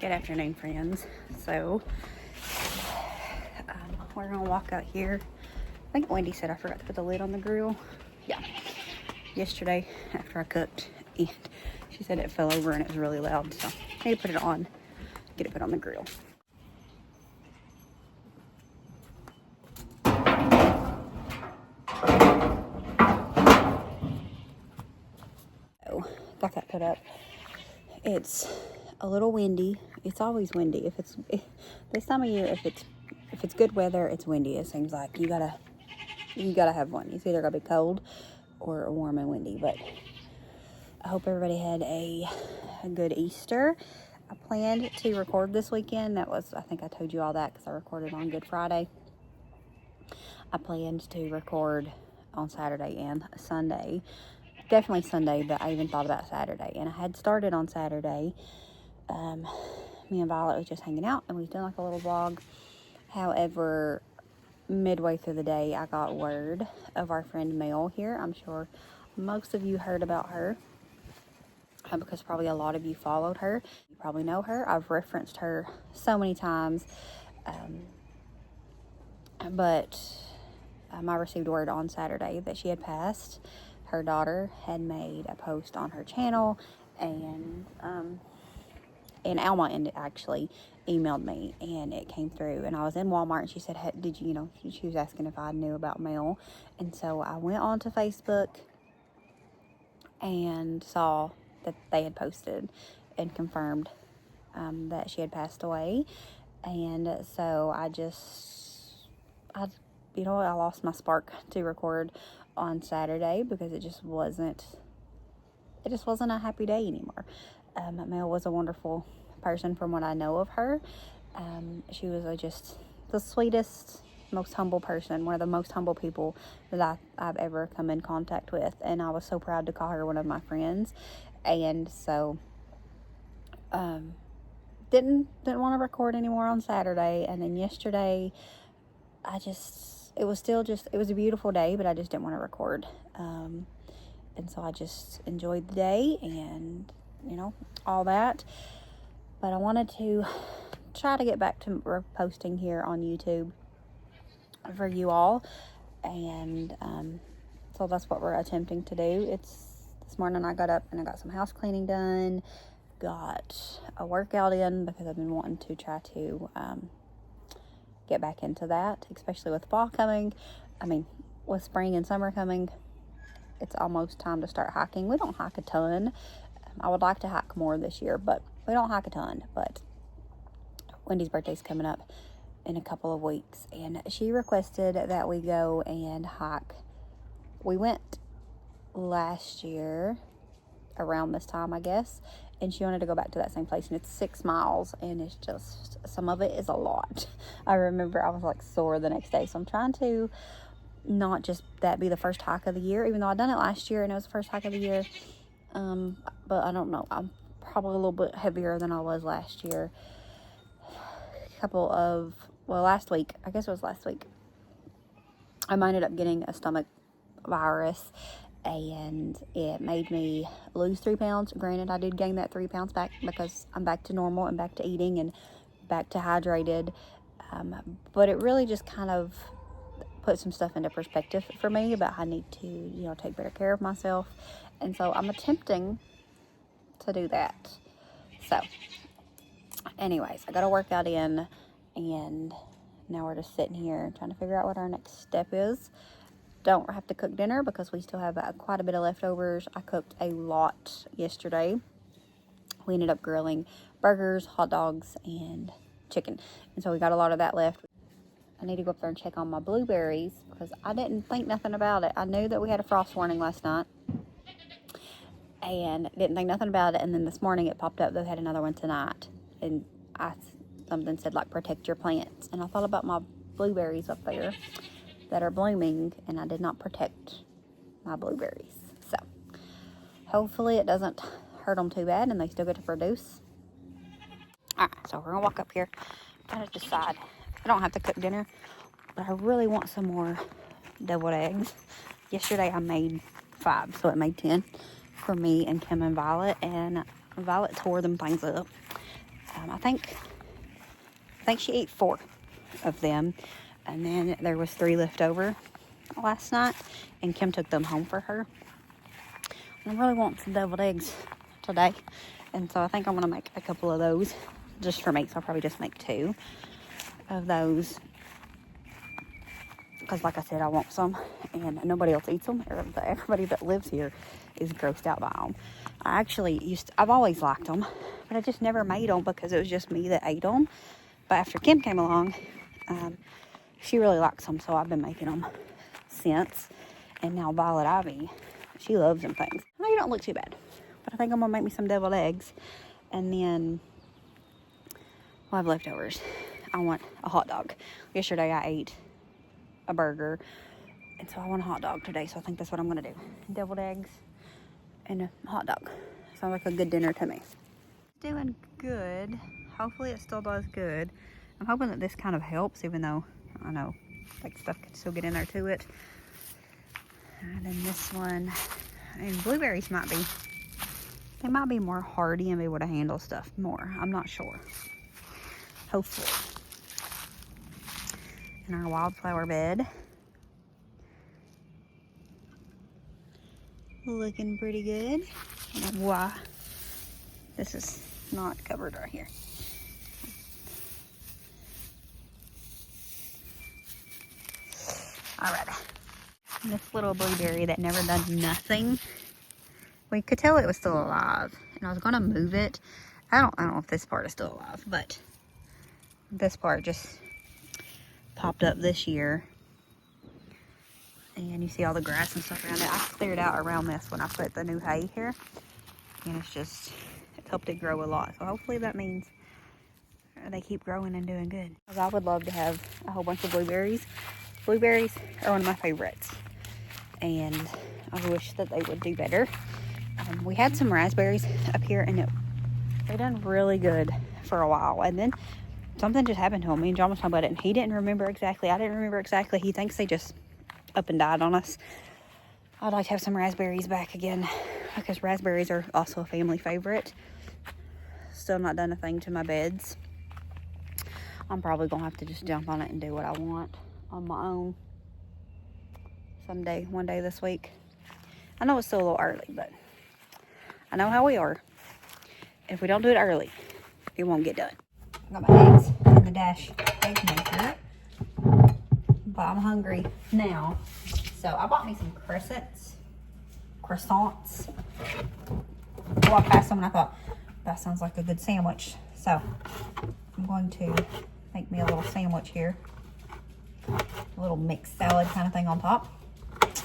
Good afternoon, friends. So we're gonna walk out here. I think Wendy said I forgot to put the lid on the grill. Yeah, yesterday after I cooked, and she said it fell over and it was really loud, so I need to put it on, get it put on the grill. So got that put up. It's a little windy. It's always windy. This time of year, if it's good weather, it's windy. It seems like you gotta have one. It's either gonna be cold or warm and windy. But I hope everybody had a good Easter. I planned to record this weekend. I think I told you all that because I recorded on Good Friday. I planned to record on Saturday and Sunday. Definitely Sunday, but I even thought about Saturday. And I had started on Saturday. Me and Violet was just hanging out and we was doing like a little vlog. However, midway through the day, I got word of our friend Mel here. I'm sure most of you heard about her because probably a lot of you followed her. You probably know her. I've referenced her so many times. But I received word on Saturday that she had passed. Her daughter had made a post on her channel, and Alma actually emailed me, and it came through. And I was in Walmart, and she said, hey, "Did you know?" She was asking if I knew about Mel, and so I went on to Facebook and saw that they had posted and confirmed that she had passed away. And so I lost my spark to record on Saturday because it just wasn't a happy day anymore. Mel was a wonderful person from what I know of her. She was just the sweetest, most humble person, one of the most humble people that I've ever come in contact with, and I was so proud to call her one of my friends. And so didn't want to record anymore on Saturday. And then yesterday it was a beautiful day, but I just didn't want to record. And so I just enjoyed the day and, all that. But I wanted to try to get back to posting here on YouTube for you all. And so that's what we're attempting to do. This morning I got up and I got some house cleaning done. Got a workout in because I've been wanting to try to get back into that, especially with fall coming. With spring and summer coming, it's almost time to start hiking. We don't hike a ton. I would like to hike more this year, but we don't hike a ton. But Wendy's birthday's coming up in a couple of weeks, and she requested that we go and hike. We went last year around this time, I guess, and she wanted to go back to that same place, and it's 6 miles, and it's just, some of it is a lot. I remember I was like sore the next day, so I'm trying to not just that be the first hike of the year, even though I done it last year and it was the first hike of the year. But I don't know, I'm probably a little bit heavier than I was last year. Last week, I guess it was last week, I ended up getting a stomach virus, and it made me lose 3 pounds. Granted, I did gain that 3 pounds back because I'm back to normal and back to eating and back to hydrated. But it really just kind of put some stuff into perspective for me about how I need to, take better care of myself. And so I'm attempting to do that. So anyways, I got a workout in, and now we're just sitting here trying to figure out what our next step is. Don't have to cook dinner because we still have quite a bit of leftovers. I cooked a lot yesterday. We ended up grilling burgers, hot dogs, and chicken. And so we got a lot of that left. I need to go up there and check on my blueberries because I didn't think nothing about it. I knew that we had a frost warning last night and didn't think nothing about it. And then this morning it popped up that we had another one tonight. And something said like protect your plants. And I thought about my blueberries up there that are blooming, and I did not protect my blueberries. So hopefully it doesn't hurt them too bad and they still get to produce. Alright, so we're gonna walk up here, trying to decide. I don't have to cook dinner, but I really want some more deviled eggs. Yesterday I made 5, so it made 10 for me and Kim and Violet, and Violet tore them things up. I think she ate 4 of them, and then there was 3 left over last night, and Kim took them home for her. And I really want some deviled eggs today, and so I think I'm gonna make a couple of those just for me. So I'll probably just make 2 of those, because like I said, I want some, and nobody else eats them. Everybody that lives here is grossed out by them. I've always liked them, but I just never made them because it was just me that ate them. But after Kim came along, she really likes them, so I've been making them since. And now Violet Ivy, she loves them things. No, you don't look too bad. But I think I'm gonna make me some deviled eggs, and then we'll have leftovers. I want a hot dog. Yesterday I ate a burger, and so I want a hot dog today, so I think that's what I'm gonna do. Deviled eggs and a hot dog. Sounds like a good dinner to me. It's doing good. Hopefully it still does good. I'm hoping that this kind of helps, even though I know like stuff can still get in there to it. And then this one, and blueberries might be more hardy and be able to handle stuff more. I'm not sure. Hopefully. In our wildflower bed. Looking pretty good. And why this is not covered right here. Alright. This little blueberry that never done nothing. We could tell it was still alive, and I was gonna move it. I don't know if this part is still alive, but this part just popped up this year. And you see all the grass and stuff around it. I cleared out around this when I put the new hay here, and it's helped it grow a lot. So hopefully that means they keep growing and doing good. I would love to have a whole bunch of blueberries. Blueberries are one of my favorites, and I wish that they would do better. We had some raspberries up here, and they done really good for a while, and then something just happened to them. Me and John was talking about it, and he didn't remember exactly. I didn't remember exactly. He thinks they just up and died on us. I'd like to have some raspberries back again, because raspberries are also a family favorite. Still not done a thing to my beds. I'm probably gonna have to just jump on it and do what I want on my own one day this week. I know it's still a little early, but I know how we are. If we don't do it early, it won't get done. I got my eggs in the Dash egg maker, but I'm hungry now. So I bought me some croissants. I walked past them and I thought, that sounds like a good sandwich. So I'm going to make me a little sandwich here. A little mixed salad kind of thing on top.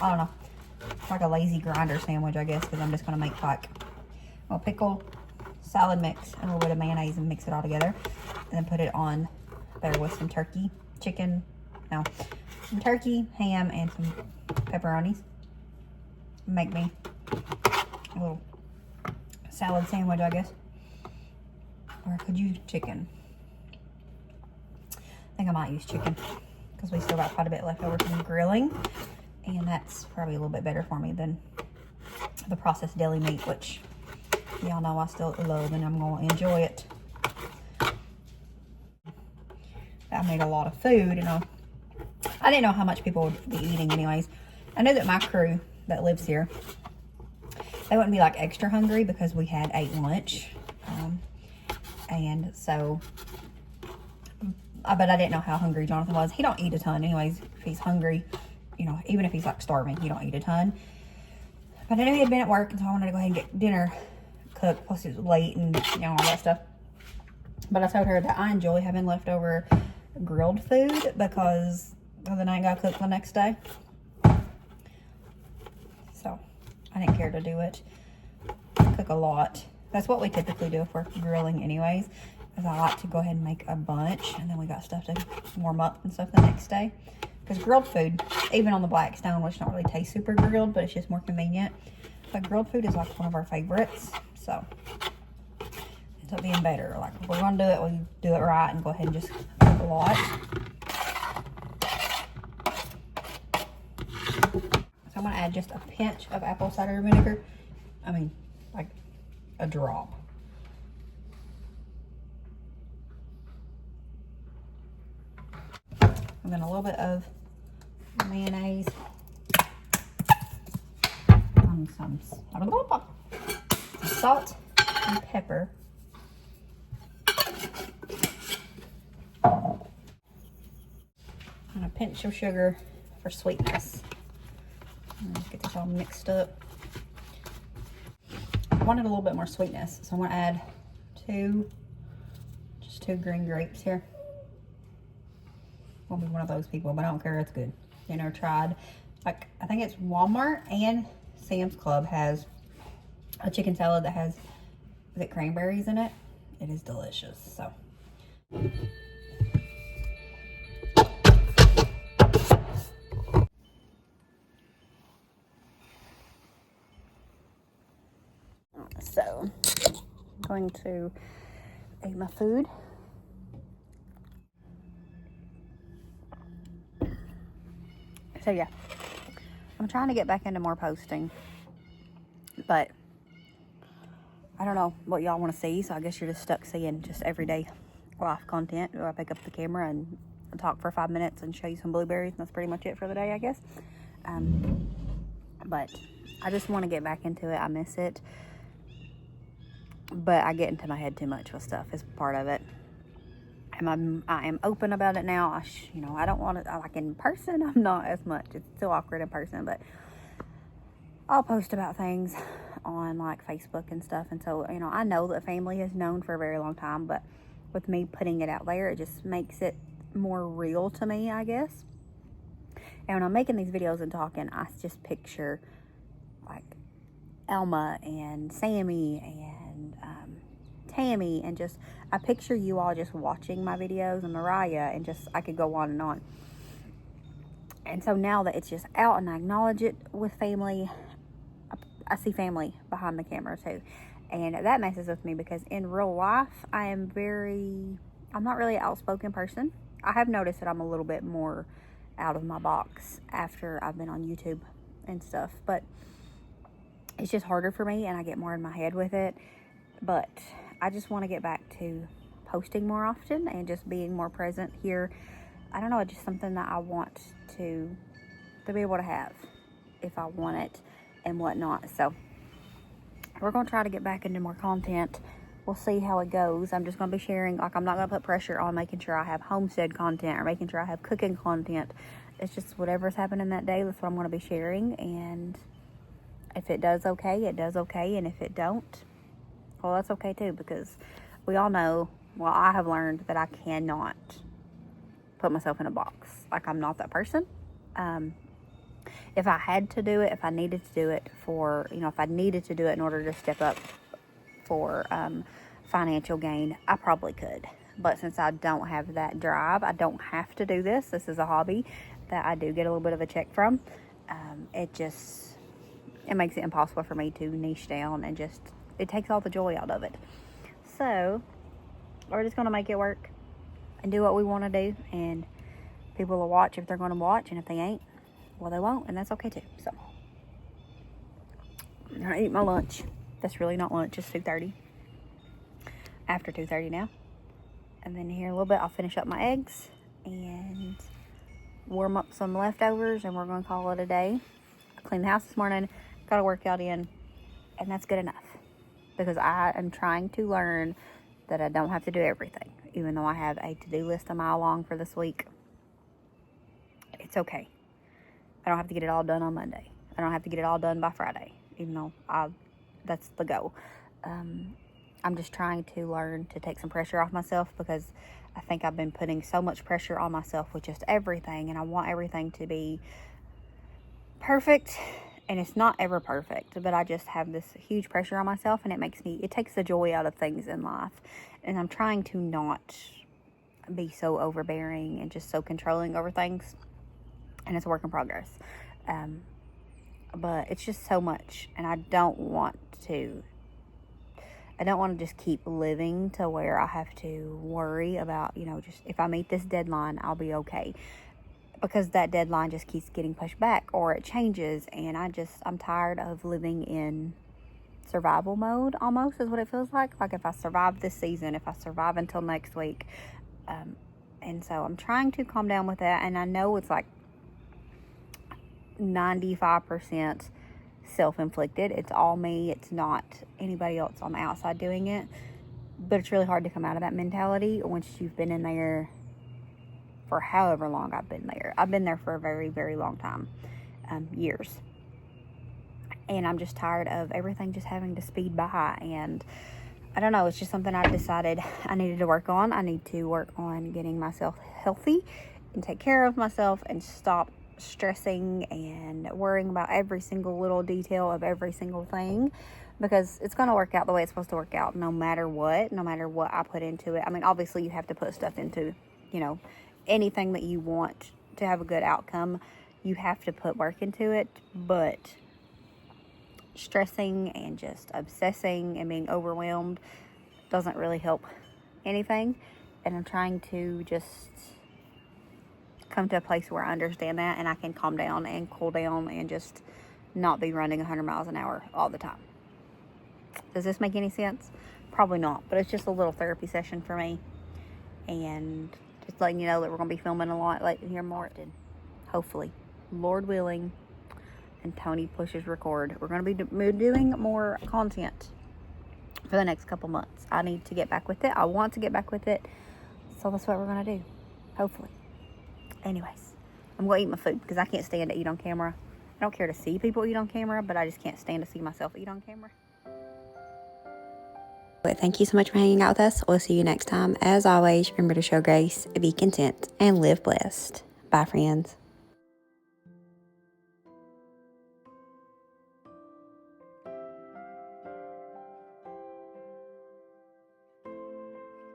I don't know. It's like a lazy grinder sandwich, I guess, because I'm just going to make like a pickle, salad mix, and a little bit of mayonnaise and mix it all together. And then put it on there with some some turkey, ham, and some pepperonis. Make me a little salad sandwich, I guess. Or I could use chicken. I think I might use chicken, because we still got quite a bit left over from grilling. And that's probably a little bit better for me than the processed deli meat, which y'all know I still love, and I'm going to enjoy it. I made a lot of food, and I didn't know how much people would be eating anyways. I know that my crew that lives here, they wouldn't be like extra hungry because we had ate lunch. And so, but I didn't know how hungry Jonathan was. He don't eat a ton anyways. If he's hungry, you know, even if he's like starving, he don't eat a ton. But I knew he had been at work, and so I wanted to go ahead and get dinner cooked. Plus it was late and, you know, all that stuff. But I told her that I enjoy having leftover grilled food because the night got cooked the next day. So I didn't care to do it. Cook a lot. That's what we typically do if we're grilling anyways. Because I like to go ahead and make a bunch, and then we got stuff to warm up and stuff the next day. Because grilled food, even on the Blackstone, which don't really taste super grilled, but it's just more convenient. But grilled food is like one of our favorites. So ends up being better. Like if we're gonna do it, we do it right and go ahead and just cook a lot. So I'm gonna add just a pinch of apple cider vinegar. I mean, like a drop. And then a little bit of mayonnaise. Some salt and pepper. And a pinch of sugar for sweetness. Let's get this all mixed up. I wanted a little bit more sweetness, so I'm going to add just two green grapes here. Won't be one of those people, but I don't care. It's good. You know, tried. Like, I think it's Walmart and Sam's Club has a chicken salad that has the cranberries in it. It is delicious. So. So, I'm going to eat my food. So yeah, I'm trying to get back into more posting, but I don't know what y'all want to see, so I guess you're just stuck seeing just everyday life content where I pick up the camera and talk for 5 minutes and show you some blueberries, and that's pretty much it for the day, I guess. But I just want to get back into it. I miss it, but I get into my head too much with stuff is part of it. And I am open about it now. You know, I don't want to, like in person, I'm not as much. It's still awkward in person, but I'll post about things on like Facebook and stuff. And so, you know, I know that family is known for a very long time, but with me putting it out there, it just makes it more real to me, I guess. And when I'm making these videos and talking, I just picture like Elma and Sammy and Tammy, and just I picture you all just watching my videos, and Mariah, and just I could go on and on. And so now that it's just out and I acknowledge it with family, I see family behind the camera too, and that messes with me because in real life I'm not really an outspoken person. I have noticed that I'm a little bit more out of my box after I've been on YouTube and stuff, but it's just harder for me and I get more in my head with it. But I just want to get back to posting more often and just being more present here. I don't know, it's just something that I want to be able to have if I want it and whatnot. So we're going to try to get back into more content. We'll see how it goes. I'm just going to be sharing, like I'm not going to put pressure on making sure I have homestead content or making sure I have cooking content. It's just whatever's happening that day, that's what I'm going to be sharing. And if it does okay, it does okay. And if it don't, well, that's okay too, because we all know, well, I have learned that I cannot put myself in a box. Like, I'm not that person. If I had to do it, if I needed to do it for, you know, if I needed to do it in order to step up for financial gain, I probably could. But since I don't have that drive, I don't have to do this. This is a hobby that I do get a little bit of a check from. It makes it impossible for me to niche down, and just, it takes all the joy out of it. So we're just going to make it work and do what we want to do, and people will watch if they're going to watch, and if they ain't, well, they won't, and that's okay too. So I'm going to eat my lunch. That's really not lunch, it's 2:30. After 2:30 now. And then here in a little bit, I'll finish up my eggs and warm up some leftovers, and we're going to call it a day. I cleaned the house this morning, got a workout in, and that's good enough. Because I am trying to learn that I don't have to do everything. Even though I have a to-do list a mile long for this week, it's okay. I don't have to get it all done on Monday. I don't have to get it all done by Friday, even though that's the goal. I'm just trying to learn to take some pressure off myself, because I think I've been putting so much pressure on myself with just everything, and I want everything to be perfect. And it's not ever perfect, but I just have this huge pressure on myself, and it takes the joy out of things in life. And I'm trying to not be so overbearing and just so controlling over things. And it's a work in progress. But it's just so much, and I don't want to just keep living to where I have to worry about, you know, just if I meet this deadline, I'll be okay. Because that deadline just keeps getting pushed back, or it changes, and I'm tired of living in survival mode, almost, is what it feels like. Like, if I survive this season, if I survive until next week, And so I'm trying to calm down with that. And I know it's like 95% self-inflicted. It's all me. It's not anybody else on the outside doing it. But it's really hard to come out of that mentality once you've been in there for however long I've been there. I've been there for a very, very long time, years. And I'm just tired of everything just having to speed by. And I don't know, it's just something I've decided I needed to work on. I need to work on getting myself healthy and take care of myself and stop stressing and worrying about every single little detail of every single thing, because it's going to work out the way it's supposed to work out no matter what I put into it. I mean, obviously you have to put stuff into, anything that you want to have a good outcome. You have to put work into it, but stressing and just obsessing and being overwhelmed doesn't really help anything. And I'm trying to just come to a place where I understand that and I can calm down and cool down and just not be running 100 miles an hour all the time. Does this make any sense? Probably not, but it's just a little therapy session for me. And just letting you know that we're going to be filming a lot here more. Hopefully, Lord willing, and Tony pushes record, we're going to be doing more content for the next couple months. I need to get back with it. I want to get back with it. So that's what we're going to do. Hopefully. Anyways, I'm going to eat my food because I can't stand to eat on camera. I don't care to see people eat on camera, but I just can't stand to see myself eat on camera. But thank you so much for hanging out with us. We'll see you next time. As always, remember to show grace, be content, and live blessed. Bye, friends.